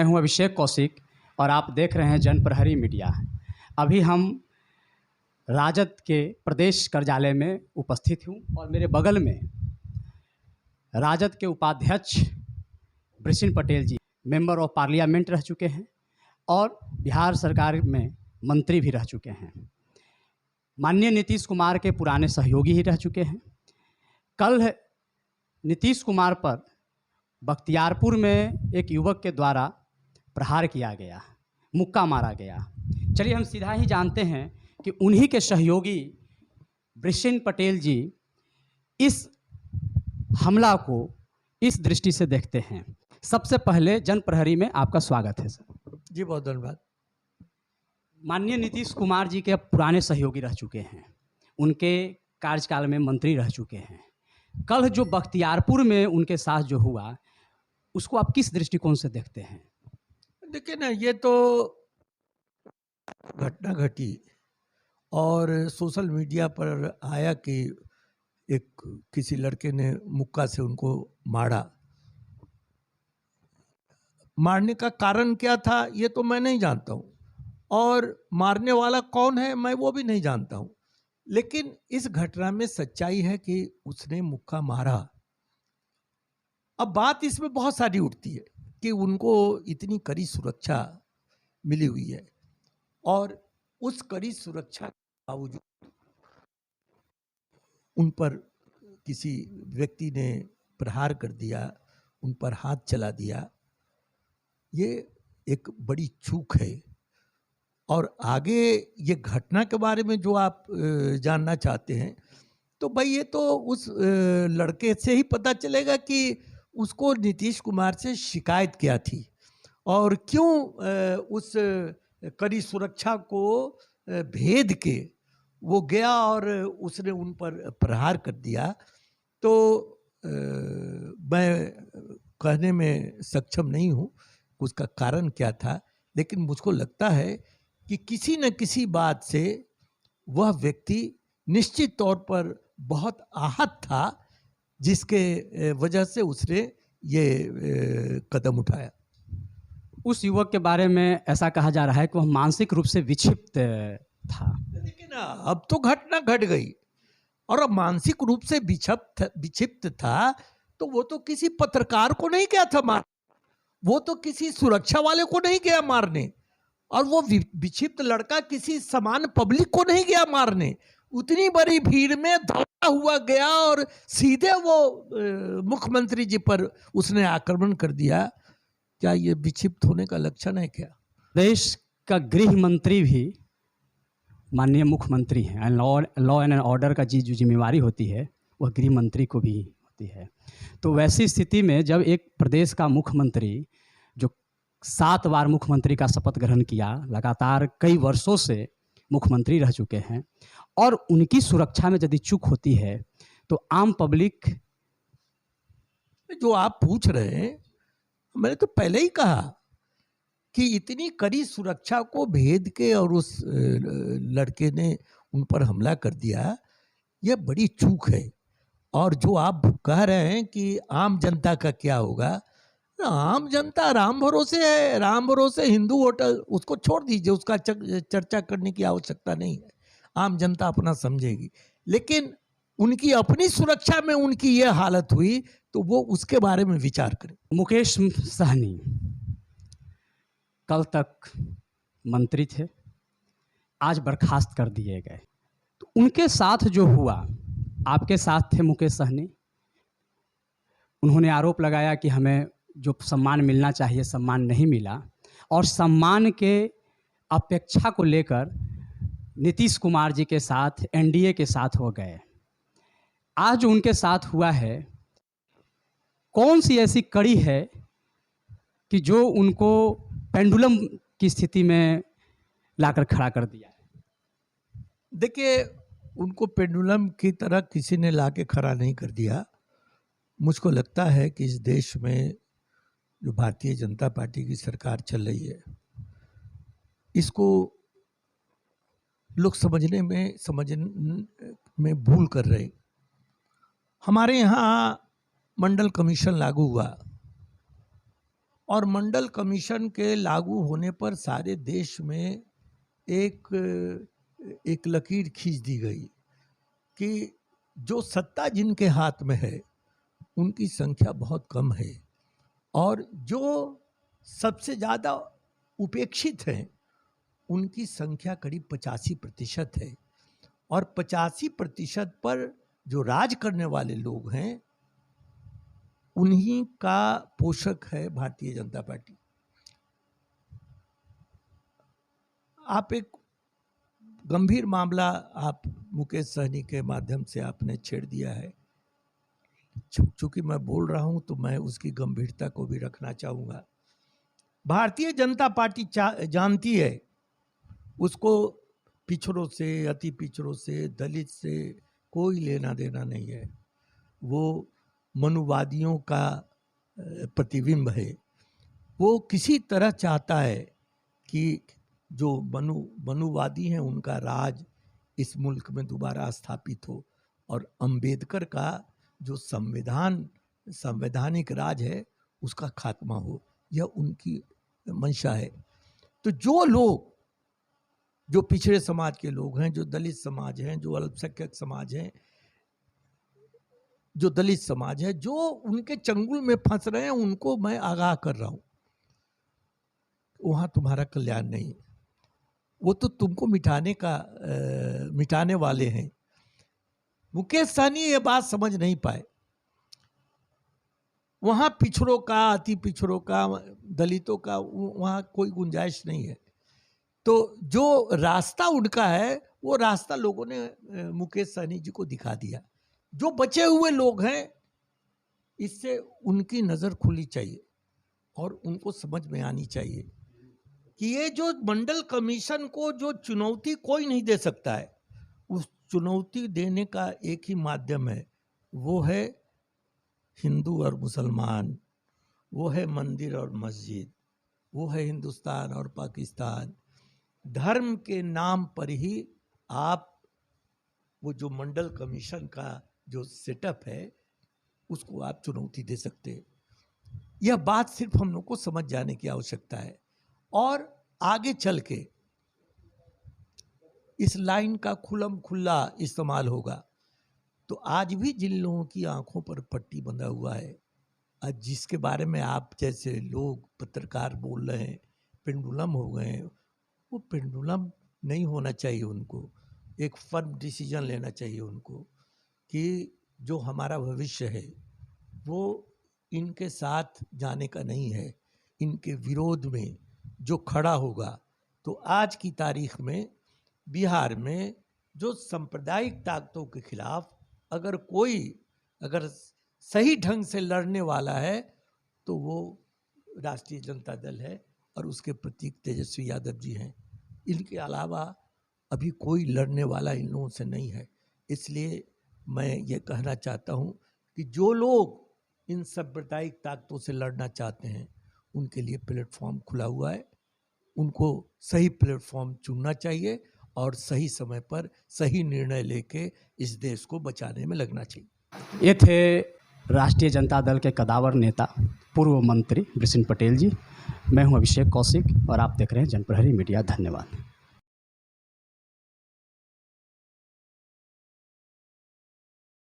हूं अभिषेक कौशिक और आप देख रहे हैं जन प्रहरी मीडिया। अभी हम राजद के प्रदेश कार्यालय में उपस्थित हूं और मेरे बगल में राजद के उपाध्यक्ष बृषिन पटेल जी मेंबर ऑफ पार्लियामेंट रह चुके हैं और बिहार सरकार में मंत्री भी रह चुके हैं। माननीय नीतीश कुमार के पुराने सहयोगी ही रह चुके हैं। कल नीतीश कुमार पर बख्तियारपुर में एक युवक के द्वारा प्रहार किया गया, मुक्का मारा गया। चलिए हम सीधा ही जानते हैं कि उन्हीं के सहयोगी बृषिन पटेल जी इस हमला को इस दृष्टि से देखते हैं। सबसे पहले जन प्रहरी में आपका स्वागत है सर। जी बहुत धन्यवाद। माननीय नीतीश कुमार जी के पुराने सहयोगी रह चुके हैं, उनके कार्यकाल में मंत्री रह चुके हैं। कल जो बख्तियारपुर में उनके साथ जो हुआ उसको आप किस दृष्टिकोण से देखते हैं? देखिए ना, ये तो घटना घटी और सोशल मीडिया पर आया कि एक किसी लड़के ने मुक्का से उनको मारा। मारने का कारण क्या था ये तो मैं नहीं जानता हूँ, और मारने वाला कौन है मैं वो भी नहीं जानता हूँ। लेकिन इस घटना में सच्चाई है कि उसने मुक्का मारा। अब बात इसमें बहुत सारी उठती है कि उनको इतनी कड़ी सुरक्षा मिली हुई है और उस कड़ी सुरक्षा के बावजूद उन पर किसी व्यक्ति ने प्रहार कर दिया, उन पर हाथ चला दिया। ये एक बड़ी चूक है। और आगे ये घटना के बारे में जो आप जानना चाहते हैं तो भाई ये तो उस लड़के से ही पता चलेगा कि उसको नीतीश कुमार से शिकायत क्या थी और क्यों उस कड़ी सुरक्षा को भेद के वो गया और उसने उन पर प्रहार कर दिया। तो मैं कहने में सक्षम नहीं हूँ उसका कारण क्या था, लेकिन मुझको लगता है कि किसी न किसी बात से वह व्यक्ति निश्चित तौर पर बहुत आहत था, जिसके वजह से उसने ये कदम उठाया। उस युवक के बारे में ऐसा कहा जा रहा है कि वह मानसिक रूप से विक्षिप्त था। लेकिन अब तो घटना घट गई और अब मानसिक रूप से विक्षिप्त था तो वो तो किसी पत्रकार को नहीं गया था मारने, वो तो किसी सुरक्षा वाले को नहीं गया मारने, और वो विक्षिप्त लड़का किसी सामान्य पब्लिक को नहीं गया मारने। उतनी बड़ी भीड़ में दौड़ा हुआ गया और सीधे वो मुख्यमंत्री जी पर उसने आक्रमण कर दिया। क्या ये विक्षिप्त होने का लक्षण है क्या? देश का गृह मंत्री भी माननीय मुख्यमंत्री हैं। लॉ एंड ऑर्डर का जो जिम्मेवारी होती है वह गृह मंत्री को भी होती है। तो वैसी स्थिति में जब एक प्रदेश का मुख्यमंत्री जो 7 बार मुख्यमंत्री का शपथ ग्रहण किया, लगातार कई वर्षों से मुख्यमंत्री रह चुके हैं, और उनकी सुरक्षा में यदि चूक होती है तो आम पब्लिक। जो आप पूछ रहे हैं, मैंने तो पहले ही कहा कि इतनी कड़ी सुरक्षा को भेद के और उस लड़के ने उन पर हमला कर दिया, यह बड़ी चूक है। और जो आप कह रहे हैं कि आम जनता का क्या होगा, आम जनता राम भरोसे है, राम भरोसे हिंदू वोटर, उसको छोड़ दीजिए, उसका चर्चा करने की आवश्यकता नहीं है। आम जनता अपना समझेगी। लेकिन उनकी अपनी सुरक्षा में उनकी ये हालत हुई तो वो उसके बारे में विचार करें। मुकेश सहनी कल तक मंत्री थे, आज बर्खास्त कर दिए गए। तो उनके साथ जो हुआ, आपके साथ थे मुकेश सहनी, उन्होंने आरोप लगाया कि हमें जो सम्मान मिलना चाहिए सम्मान नहीं मिला, और सम्मान के अपेक्षा को लेकर नीतीश कुमार जी के साथ एनडीए के साथ हो गए। आज जो उनके साथ हुआ है, कौन सी ऐसी कड़ी है कि जो उनको पेंडुलम की स्थिति में लाकर खड़ा कर दिया है? देखिए, उनको पेंडुलम की तरह किसी ने लाके खड़ा नहीं कर दिया। मुझको लगता है कि इस देश में जो भारतीय जनता पार्टी की सरकार चल रही है, इसको लोग समझने में भूल कर रहे। हमारे यहाँ मंडल कमीशन लागू हुआ और मंडल कमीशन के लागू होने पर सारे देश में एक लकीर खींच दी गई कि जो सत्ता जिनके हाथ में है उनकी संख्या बहुत कम है और जो सबसे ज़्यादा उपेक्षित हैं उनकी संख्या करीब 85% है और 85% पर जो राज करने वाले लोग हैं उन्हीं का पोषक है भारतीय जनता पार्टी। आप एक गंभीर मामला आप मुकेश सहनी के माध्यम से आपने छेड़ दिया है। चूंकि मैं बोल रहा हूं तो मैं उसकी गंभीरता को भी रखना चाहूँगा। भारतीय जनता पार्टी जानती है उसको पिछड़ों से, अति पिछड़ों से, दलित से कोई लेना देना नहीं है। वो मनुवादियों का प्रतिबिंब है। वो किसी तरह चाहता है कि जो मनुवादी हैं उनका राज इस मुल्क में दोबारा स्थापित हो और अंबेडकर का जो संवैधानिक राज है उसका खात्मा हो, यह उनकी मंशा है। तो जो लोग, जो पिछड़े समाज के लोग हैं, जो दलित समाज हैं, जो अल्पसंख्यक समाज हैं, जो दलित समाज है, जो उनके चंगुल में फंस रहे हैं, उनको मैं आगाह कर रहा हूं, वहां तुम्हारा कल्याण नहीं है। वो तो तुमको मिटाने वाले हैं। मुकेश सहनी ये बात समझ नहीं पाए। वहां पिछड़ों का, अति पिछड़ों का, दलितों का वहां कोई गुंजाइश नहीं है। तो जो रास्ता उनका है वो रास्ता लोगों ने मुकेश सहनी जी को दिखा दिया। जो बचे हुए लोग हैं इससे उनकी नज़र खुली चाहिए और उनको समझ में आनी चाहिए कि ये जो मंडल कमीशन को जो चुनौती कोई नहीं दे सकता है, उस चुनौती देने का एक ही माध्यम है, वो है हिंदू और मुसलमान, वो है मंदिर और मस्जिद, वो है हिंदुस्तान और पाकिस्तान। धर्म के नाम पर ही आप वो जो मंडल कमीशन का जो सेटअप है उसको आप चुनौती दे सकते हैं। यह बात सिर्फ हम लोग को समझ जाने की आवश्यकता है और आगे चल के इस लाइन का खुल्लम खुल्ला इस्तेमाल होगा। तो आज भी जिन लोगों की आंखों पर पट्टी बंधा हुआ है, आज जिसके बारे में आप जैसे लोग पत्रकार बोल रहे हैं पेंडुलम हो गए, वो पेंडुलम नहीं होना चाहिए। उनको एक फर्म डिसीजन लेना चाहिए उनको कि जो हमारा भविष्य है वो इनके साथ जाने का नहीं है, इनके विरोध में जो खड़ा होगा। तो आज की तारीख में बिहार में जो सांप्रदायिक ताकतों के खिलाफ अगर सही ढंग से लड़ने वाला है तो वो राष्ट्रीय जनता दल है और उसके प्रतीक तेजस्वी यादव जी हैं। इनके अलावा अभी कोई लड़ने वाला इन लोगों से नहीं है। इसलिए मैं ये कहना चाहता हूँ कि जो लोग इन सांप्रदायिक ताकतों से लड़ना चाहते हैं उनके लिए प्लेटफॉर्म खुला हुआ है। उनको सही प्लेटफॉर्म चुनना चाहिए और सही समय पर सही निर्णय लेके इस देश को बचाने में लगना चाहिए। ये थे राष्ट्रीय जनता दल के कदावर नेता पूर्व मंत्री वृषिण पटेल जी। मैं हूं अभिषेक कौशिक और आप देख रहे हैं जनप्रहरी मीडिया। धन्यवाद।